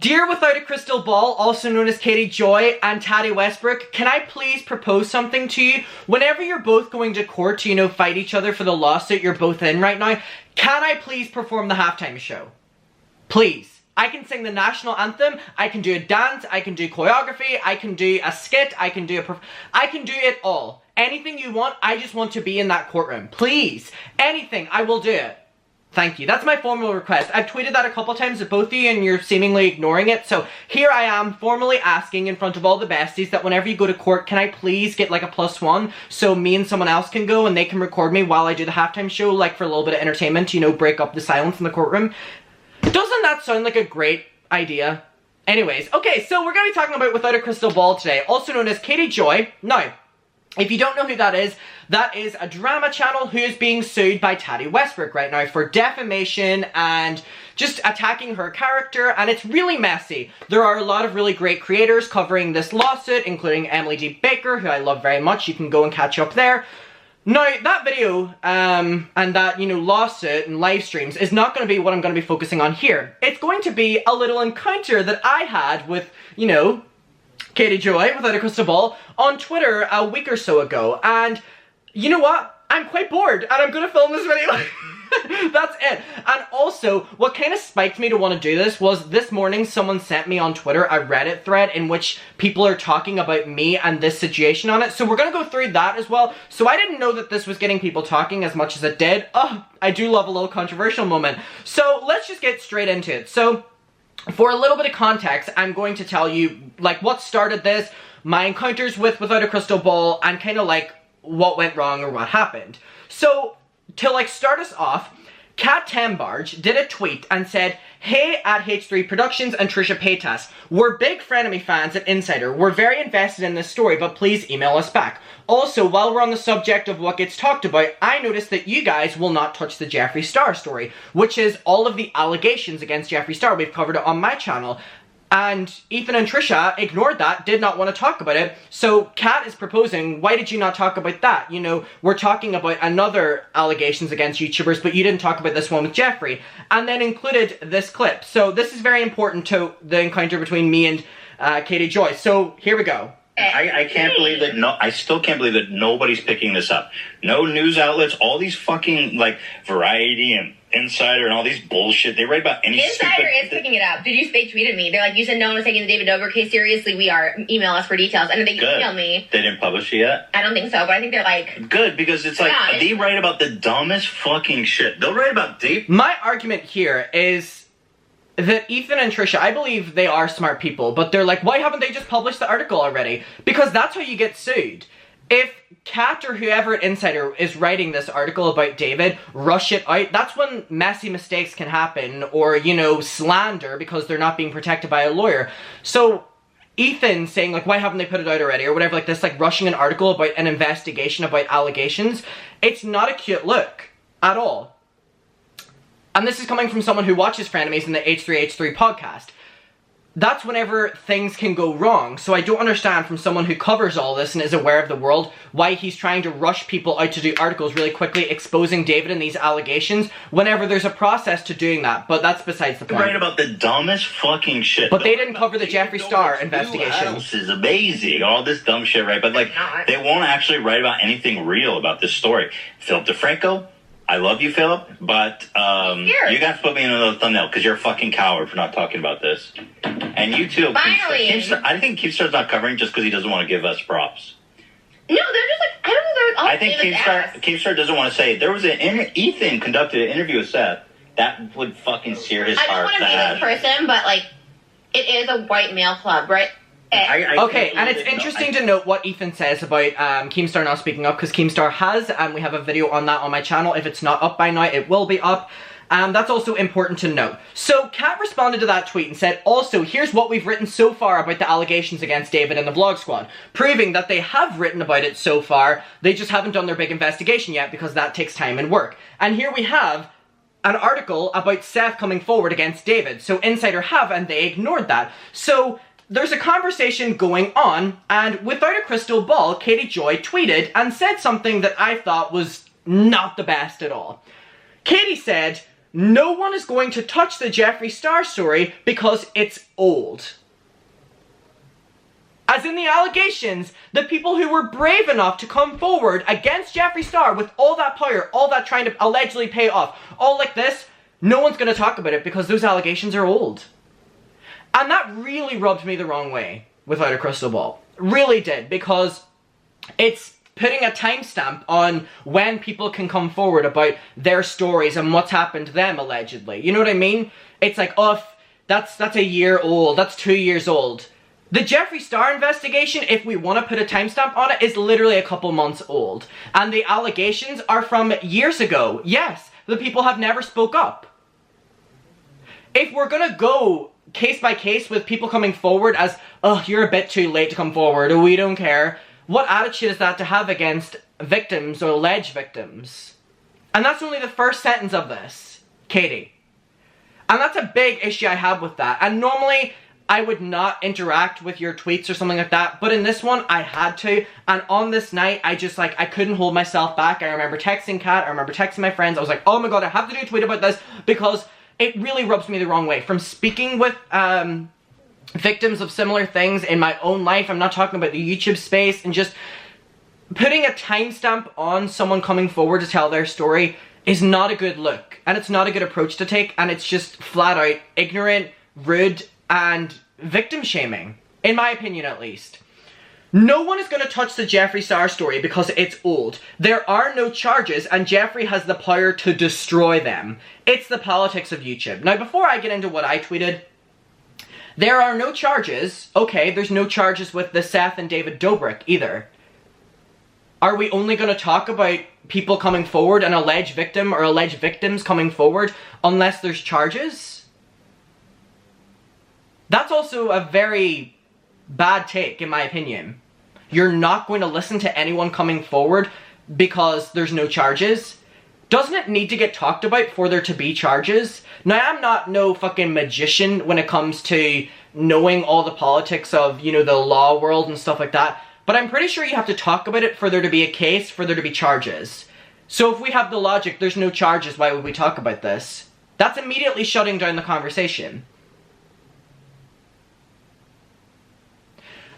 Dear Without a Crystal Ball, also known as Katie Joy and Tati Westbrook, can I please propose something to you? Whenever you're both going to court to, fight each other for the lawsuit you're both in right now, can I please perform the halftime show? Please. I can sing the national anthem, I can do a dance, I can do choreography, I can do a skit, I can do it all. Anything you want, I just want to be in that courtroom. Please. Anything, I will do it. Thank you. That's my formal request. I've tweeted that a couple times at both of you and you're seemingly ignoring it. So here I am formally asking in front of all the besties that whenever you go to court, can I please get like a +1 so me and someone else can go and they can record me while I do the halftime show, like for a little bit of entertainment, break up the silence in the courtroom. Doesn't that sound like a great idea? Anyways, okay, so we're going to be talking about Without a Crystal Ball today, also known as Katie Joy. Now, if you don't know who that is a drama channel who is being sued by Tati Westbrook right now for defamation and just attacking her character, and it's really messy. There are a lot of really great creators covering this lawsuit, including Emily D. Baker, who I love very much. You can go and catch up there. Now, that video, and that, lawsuit and live streams is not going to be what I'm going to be focusing on here. It's going to be a little encounter that I had with, Katie Joy, Without a Crystal Ball, on Twitter a week or so ago. And, you know what? I'm quite bored, and I'm going to film this video. That's it. And also, what kind of spiked me to want to do this was this morning someone sent me on Twitter a Reddit thread in which people are talking about me and this situation on it. So we're going to go through that as well. So I didn't know that this was getting people talking as much as it did. Oh, I do love a little controversial moment. So let's just get straight into it. So for a little bit of context, I'm going to tell you what started this, my encounters with Without a Crystal Ball, and kind of what went wrong or what happened. So to start us off, Kat Tambarge did a tweet and said, "Hey at H3 Productions and Trisha Paytas, we're big Frenemy fans at Insider. We're very invested in this story, but please email us back. Also, while we're on the subject of what gets talked about, I noticed that you guys will not touch the Jeffree Star story, which is all of the allegations against Jeffree Star. We've covered it on my channel. And Ethan and Trisha ignored that, did not want to talk about it. So Kat is proposing, why did you not talk about that? We're talking about another allegations against YouTubers, but you didn't talk about this one with Jeffree." And then included this clip. So this is very important to the encounter between me and Katie Joy. So here we go. I can't believe that I still can't believe that nobody's picking this up. No news outlets, all these fucking, Variety and Insider and all these bullshit. They write about any Insider is picking it up. They tweeted me. They're like, "You said no one was taking the David Dobrik case seriously. We are. Email us for details." And then they emailed me. They didn't publish it yet? I don't think so, but I think they're like... Good, because it's they write about the dumbest fucking shit. They'll write about deep... My argument here is that Ethan and Trisha, I believe they are smart people, but they're like, why haven't they just published the article already? Because that's how you get sued. If Kat or whoever at Insider is writing this article about David, rush it out, that's when messy mistakes can happen, or, slander because they're not being protected by a lawyer. So Ethan saying, why haven't they put it out already, or whatever, this, rushing an article about an investigation about allegations, it's not a cute look at all. And this is coming from someone who watches Frenemies in the H3H3 podcast. That's whenever things can go wrong. So I don't understand from someone who covers all this and is aware of the world why he's trying to rush people out to do articles really quickly exposing David and these allegations whenever there's a process to doing that. But that's besides the point. Right about the dumbest fucking shit. But they didn't cover the Jeffree Star investigation. This is amazing. All this dumb shit, right? But they won't actually write about anything real about this story. Philip DeFranco, I love you, Philip, but you guys put me in another thumbnail because you're a fucking coward for not talking about this. And you too. Finally. I think Keemstar's not covering just because he doesn't want to give us props. No, they're just I don't know. I think Keemstar doesn't want to say. There was Ethan conducted an interview with Seth. That would fucking sear his heart. I don't want to be this person, but it is a white male club, right? Okay, and it's interesting to note what Ethan says about Keemstar not speaking up, because Keemstar has, and we have a video on that on my channel. If it's not up by now, it will be up. That's also important to note. So, Kat responded to that tweet and said, also, here's what we've written so far about the allegations against David and the Vlog Squad, proving that they have written about it so far, they just haven't done their big investigation yet, because that takes time and work. And here we have an article about Seth coming forward against David. So, Insider have, and they ignored that. So, there's a conversation going on, and Without a Crystal Ball, Katie Joy tweeted and said something that I thought was not the best at all. Katie said, no one is going to touch the Jeffree Star story because it's old. As in the allegations, the people who were brave enough to come forward against Jeffree Star with all that power, all that trying to allegedly pay off, all like this, no one's going to talk about it because those allegations are old. And that really rubbed me the wrong way without a crystal ball. Really did, because it's putting a timestamp on when people can come forward about their stories and what's happened to them, allegedly. You know what I mean? It's like, oh, that's a year old, that's 2 years old. The Jeffree Star investigation, if we want to put a timestamp on it, is literally a couple months old. And the allegations are from years ago. Yes, the people have never spoke up. If we're gonna go case by case with people coming forward as, oh, you're a bit too late to come forward, or we don't care, what attitude is that to have against victims or alleged victims? And that's only the first sentence of this, Katie. And that's a big issue I have with that. And normally, I would not interact with your tweets or something like that, but in this one, I had to, and on this night, I couldn't hold myself back. I remember texting Kat, I remember texting my friends, I was like, oh my god, I have to do a tweet about this, because it really rubs me the wrong way. From speaking with victims of similar things in my own life, I'm not talking about the YouTube space, and just putting a timestamp on someone coming forward to tell their story is not a good look, and it's not a good approach to take, and it's just flat out ignorant, rude, and victim shaming, in my opinion at least. No one is going to touch the Jeffree Star story because it's old. There are no charges, and Jeffree has the power to destroy them. It's the politics of YouTube. Now, before I get into what I tweeted, there are no charges. Okay, there's no charges with the Seth and David Dobrik either. Are we only going to talk about people coming forward, an alleged victim or alleged victims coming forward, unless there's charges? That's also a very bad take, in my opinion. You're not going to listen to anyone coming forward because there's no charges? Doesn't it need to get talked about for there to be charges? Now, I'm not no fucking magician when it comes to knowing all the politics of, you know, the law world and stuff like that, but I'm pretty sure you have to talk about it for there to be a case, for there to be charges. So if we have the logic, there's no charges, why would we talk about this? That's immediately shutting down the conversation.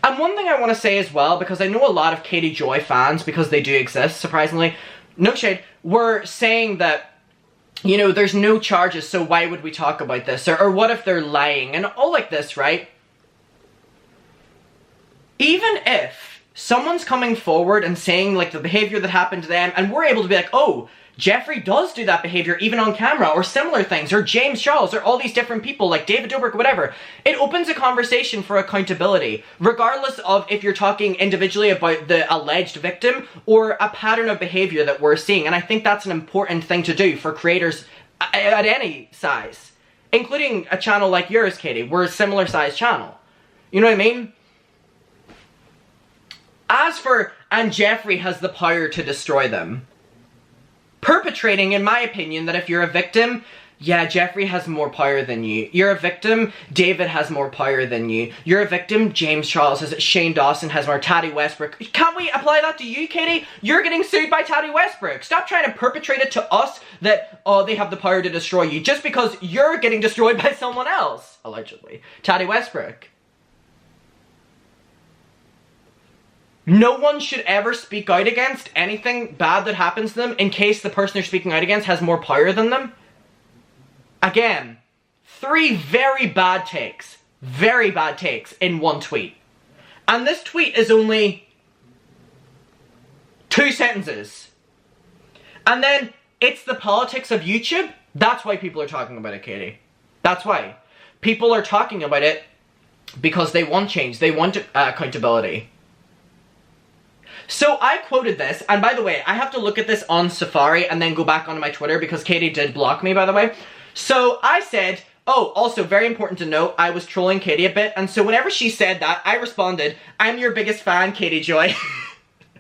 And one thing I want to say as well, because I know a lot of Katie Joy fans, because they do exist, surprisingly, no shade, were saying that, you know, there's no charges, so why would we talk about this? Or what if they're lying? And all like this, right? Even if someone's coming forward and saying, like, the behavior that happened to them, and we're able to be like, oh, Jeffree does do that behavior even on camera, or similar things, or James Charles, or all these different people, like David Dobrik, whatever. It opens a conversation for accountability, regardless of if you're talking individually about the alleged victim, or a pattern of behavior that we're seeing. And I think that's an important thing to do for creators at any size, including a channel like yours, Katie. We're a similar sized channel. You know what I mean? As for, and Jeffree has the power to destroy them. Perpetrating, in my opinion, that if you're a victim, yeah, Jeffree has more power than you. You're a victim, David has more power than you. You're a victim, James Charles has it, Shane Dawson has more, Tati Westbrook. Can't we apply that to you, Katie? You're getting sued by Tati Westbrook. Stop trying to perpetrate it to us that, oh, they have the power to destroy you, just because you're getting destroyed by someone else, allegedly. Tati Westbrook. No one should ever speak out against anything bad that happens to them in case the person they're speaking out against has more power than them. Again, 3 very bad takes in one tweet. And this tweet is only 2 sentences. And then, it's the politics of YouTube. That's why people are talking about it, Katie. That's why. People are talking about it because they want change. They want accountability. So I quoted this, and by the way, I have to look at this on Safari and then go back onto my Twitter because Katie did block me, by the way. So I said, oh, also very important to note, I was trolling Katie a bit, and so whenever she said that, I responded, I'm your biggest fan, Katie Joy.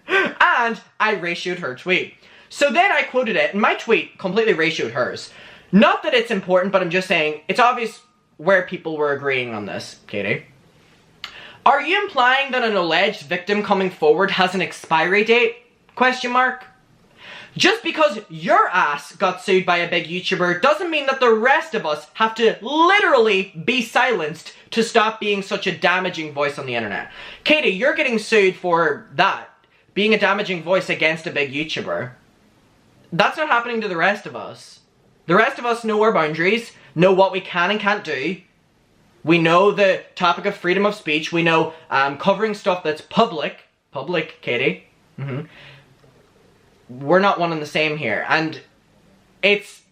And I ratioed her tweet. So then I quoted it, and my tweet completely ratioed hers. Not that it's important, but I'm just saying, it's obvious where people were agreeing on this, Katie. Are you implying that an alleged victim coming forward has an expiry date? Question mark. Just because your ass got sued by a big YouTuber doesn't mean that the rest of us have to literally be silenced to stop being such a damaging voice on the internet. Katie, you're getting sued for that. Being a damaging voice against a big YouTuber. That's not happening to the rest of us. The rest of us know our boundaries, know what we can and can't do. We know the topic of freedom of speech. We know covering stuff that's public, Katie. We're not one and the same here. And it's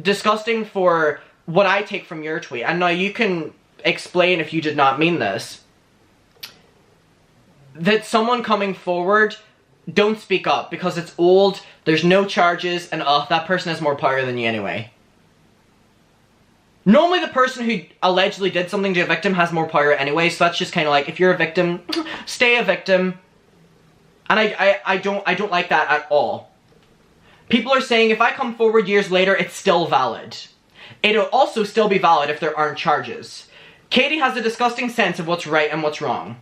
disgusting for what I take from your tweet. And now you can explain if you did not mean this. That someone coming forward, don't speak up because it's old, there's no charges, and that person has more power than you anyway. Normally the person who allegedly did something to a victim has more power anyway, so that's just kind of like, if you're a victim, stay a victim. And I don't like that at all. People are saying if I come forward years later, it's still valid. It'll also still be valid if there aren't charges. Katie has a disgusting sense of what's right and what's wrong.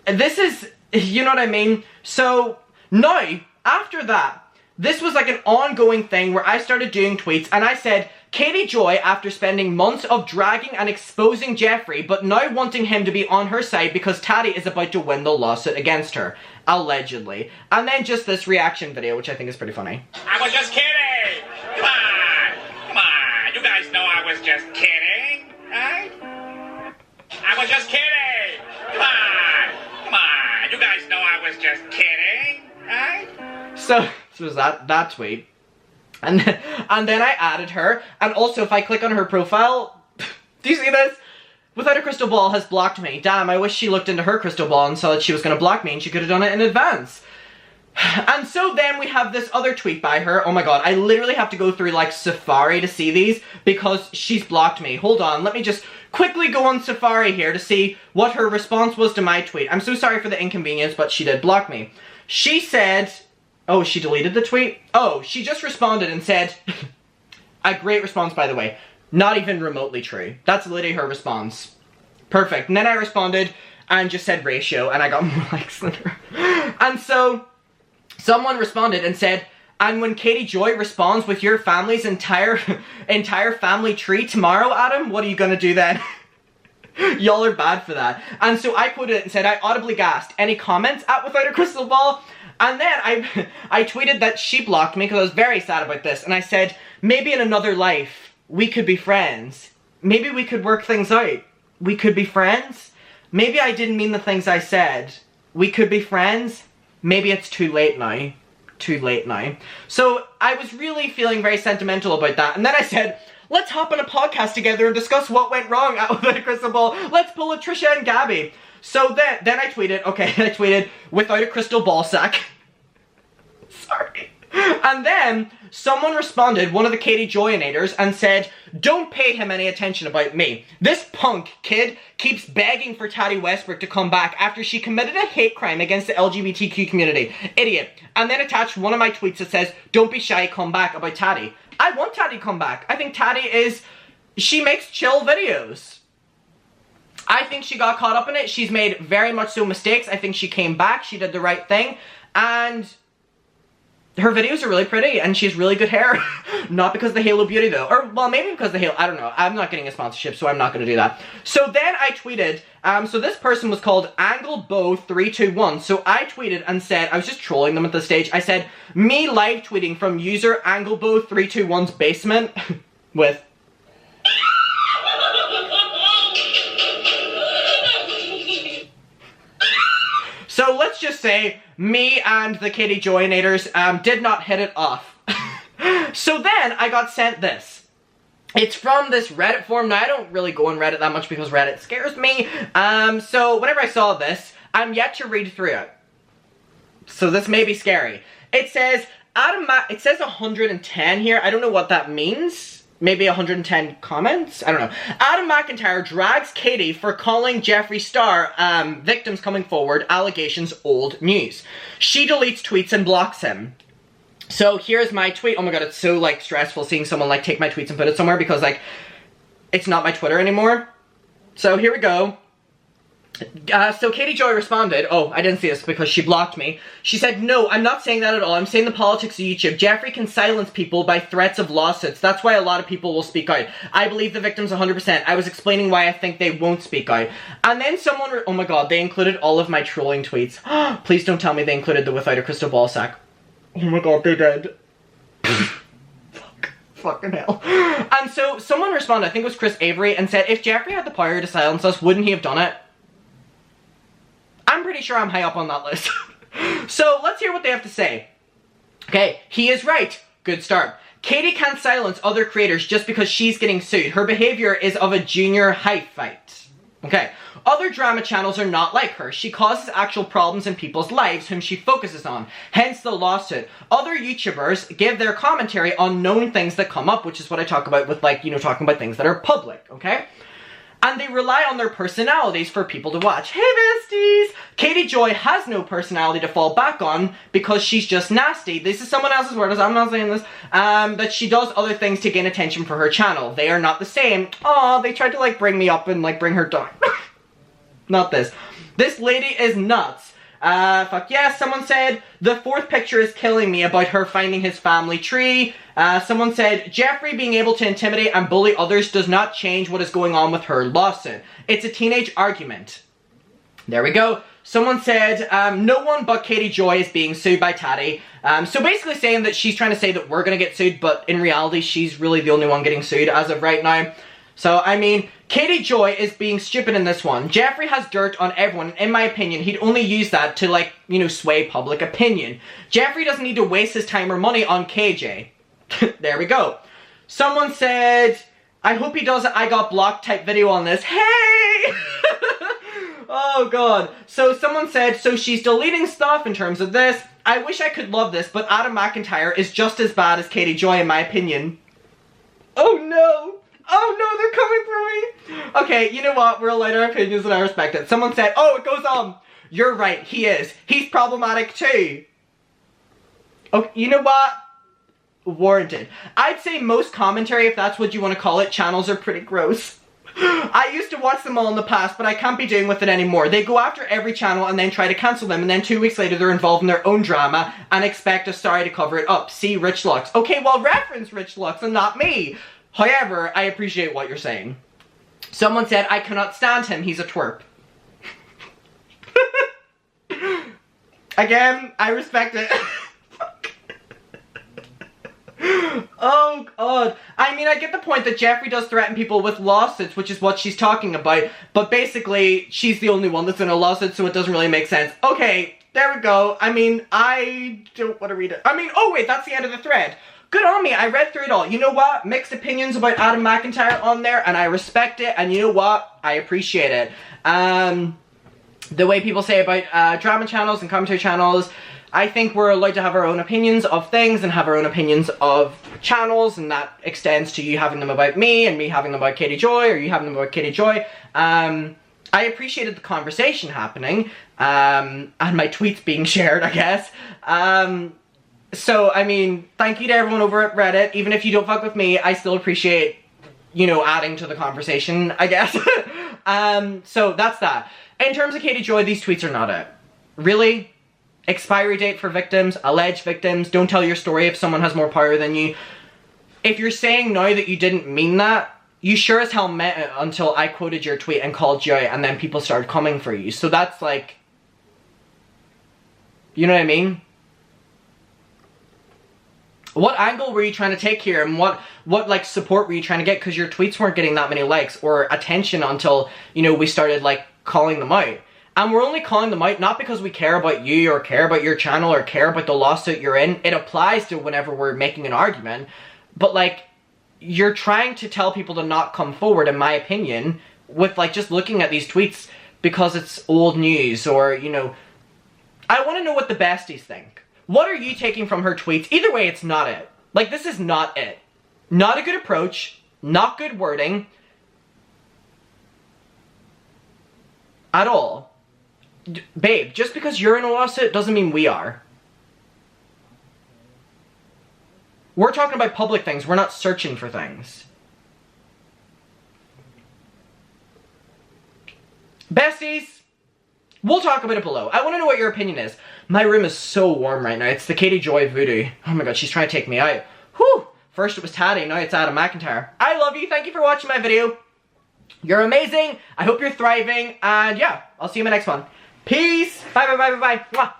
This is, you know what I mean? So, now, after that, this was like an ongoing thing where I started doing tweets and I said, Katie Joy, after spending months of dragging and exposing Jeffree, but now wanting him to be on her side because Taddy is about to win the lawsuit against her. Allegedly. And then just this reaction video, which I think is pretty funny. I was just kidding! Come on! Come on! You guys know I was just kidding, right? I was just kidding! Come on! Come on! You guys know I was just kidding, right? So, this was that tweet. And then I added her, and also if I click on her profile, do you see this? Without a Crystal Ball has blocked me. Damn, I wish she looked into her crystal ball and saw that she was gonna block me and she could have done it in advance. And so then we have this other tweet by her. Oh my god, I literally have to go through like Safari to see these because she's blocked me. Hold on, let me just quickly go on Safari here to see what her response was to my tweet. I'm so sorry for the inconvenience, but she did block me. She said... Oh, she deleted the tweet? Oh, she just responded and said, a great response, by the way. Not even remotely true. That's literally her response. Perfect. And then I responded and just said ratio, and I got more likes than her. And so, someone responded and said, and when Katie Joy responds with your family's entire family tree tomorrow, Adam, what are you gonna do then? Y'all are bad for that. And so I quoted it and said, I audibly gasped. Any comments at Without a Crystal Ball? And then I tweeted that she blocked me because I was very sad about this. And I said, maybe in another life, we could be friends. Maybe we could work things out. We could be friends. Maybe I didn't mean the things I said. We could be friends. Maybe it's too late now. Too late now. So I was really feeling very sentimental about that. And then I said, let's hop on a podcast together and discuss what went wrong at Without a Crystal Ball. Let's pull a Trisha and Gabby. So then I tweeted, Without a Crystal Ball sack. Sorry. And then someone responded, one of the Katie Joynators, and said, don't pay him any attention about me. This punk kid keeps begging for Taddy Westbrook to come back after she committed a hate crime against the LGBTQ community. Idiot. And then attached one of my tweets that says, don't be shy, come back, about Taddy. I want Taddy to come back. I think Taddy she makes chill videos. I think she got caught up in it. She's made very much so mistakes. I think she came back. She did the right thing. And her videos are really pretty. And she has really good hair. Not because of the Halo Beauty, though. Or, well, maybe because of the Halo. I don't know. I'm not getting a sponsorship, so I'm not going to do that. So then I tweeted. So this person was called AngleBow321. So I tweeted and said, I was just trolling them at this stage. I said, me live tweeting from user AngleBow321's basement with... So let's just say me and the Katie Joynators did not hit it off. So then I got sent this. It's from this Reddit forum. Now I don't really go on Reddit that much because Reddit scares me. So whenever I saw this, I'm yet to read through it. So this may be scary. It says, it says 110 here. I don't know what that means. Maybe 110 comments? I don't know. Adam McIntyre drags Katie for calling Jeffree Star, victims coming forward, allegations old news. She deletes tweets and blocks him. So here's my tweet. Oh my god, it's so like stressful seeing someone like take my tweets and put it somewhere because like, it's not my Twitter anymore. So here we go. So Katie Joy responded, oh, I didn't see this because she blocked me. She said, no, I'm not saying that at all. I'm saying the politics of YouTube. Jeffree can silence people by threats of lawsuits. That's why a lot of people will speak out. I believe the victims 100%. I was explaining why I think they won't speak out. And then someone, oh my god, they included all of my trolling tweets. Please don't tell me they included the without a crystal ball sack. Oh my god, they did. Fucking hell. And so someone responded, I think it was Chris Avery, and said, if Jeffree had the power to silence us, wouldn't he have done it? I'm pretty sure I'm high up on that list. So let's hear what they have to say. Okay, he is right. Good start. Katie can't silence other creators just because she's getting sued. Her behavior is of a junior high fight. Okay, other drama channels are not like her. She causes actual problems in people's lives whom she focuses on. Hence the lawsuit. Other YouTubers give their commentary on known things that come up, which is what I talk about with, like, you know, talking about things that are public, okay? And they rely on their personalities for people to watch. Hey besties! Katie Joy has no personality to fall back on because she's just nasty. This is someone else's word, I'm not saying this. That she does other things to gain attention for her channel. They are not the same. Aw, they tried to like bring me up and like bring her down. Not this. This lady is nuts. Fuck yes, someone said, the fourth picture is killing me about her finding his family tree. Someone said, Jeffree being able to intimidate and bully others does not change what is going on with her lawsuit. It's a teenage argument. There we go. Someone said, no one but Katie Joy is being sued by Tati. So basically saying that she's trying to say that we're gonna get sued, but in reality, she's really the only one getting sued as of right now. So, I mean, Katie Joy is being stupid in this one. Jeffree has dirt on everyone. In my opinion, he'd only use that to, like, you know, sway public opinion. Jeffree doesn't need to waste his time or money on KJ. There we go. Someone said, I hope he does an I got blocked type video on this. Hey! Oh god. So someone said, so she's deleting stuff in terms of this. I wish I could love this, but Adam McIntyre is just as bad as Katie Joy in my opinion. Oh no! Oh no, they're coming for me! Okay, you know what? We're allowed our opinions and I respect it. Someone said, oh, it goes on. You're right, he is. He's problematic too. Okay, you know what? Warranted. I'd say most commentary, if that's what you want to call it, channels are pretty gross. I used to watch them all in the past, but I can't be doing with it anymore. They go after every channel and then try to cancel them, and then 2 weeks later they're involved in their own drama and expect a story to cover it up. See Rich Lux. Okay, well reference Rich Lux and not me. However, I appreciate what you're saying. Someone said, I cannot stand him, he's a twerp. Again, I respect it. Oh god. I mean, I get the point that Jeffree does threaten people with lawsuits, which is what she's talking about, but basically, she's the only one that's in a lawsuit, so it doesn't really make sense. Okay, there we go. I mean, I don't want to read it. I mean, oh wait, that's the end of the thread. Good on me, I read through it all. You know what? Mixed opinions about Adam McIntyre on there, and I respect it, and you know what? I appreciate it. The way people say about drama channels and commentary channels, I think we're allowed to have our own opinions of things and have our own opinions of channels, and that extends to you having them about me and me having them about Katie Joy, or you having them about Katie Joy. I appreciated the conversation happening, and my tweets being shared, I guess. So, I mean, thank you to everyone over at Reddit. Even if you don't fuck with me, I still appreciate, you know, adding to the conversation, I guess. So that's that. In terms of Katie Joy, these tweets are not it. Really? Expiry date for victims, alleged victims, don't tell your story if someone has more power than you. If you're saying now that you didn't mean that, you sure as hell meant it until I quoted your tweet and called you out, and then people started coming for you. So that's like, you know what I mean? What angle were you trying to take here, and what like support were you trying to get? Because your tweets weren't getting that many likes or attention until, you know, we started like calling them out. And we're only calling them out not because we care about you or care about your channel or care about the lawsuit you're in. It applies to whenever we're making an argument. But like, you're trying to tell people to not come forward, in my opinion, with like just looking at these tweets because it's old news, or, you know, I want to know what the besties think. What are you taking from her tweets? Either way, it's not it. Like, this is not it. Not a good approach, not good wording. At all. Babe, just because you're in a lawsuit doesn't mean we are. We're talking about public things, we're not searching for things. Besties, We'll talk about it below. I want to know what your opinion is. My room is so warm right now. It's the Katie Joy voodoo. Oh my god, she's trying to take me out. Whew! First it was Taddy, now it's Adam McIntyre. I love you. Thank you for watching my video. You're amazing. I hope you're thriving. And yeah, I'll see you in my next one. Peace. Bye, bye, bye, bye, bye. Mwah.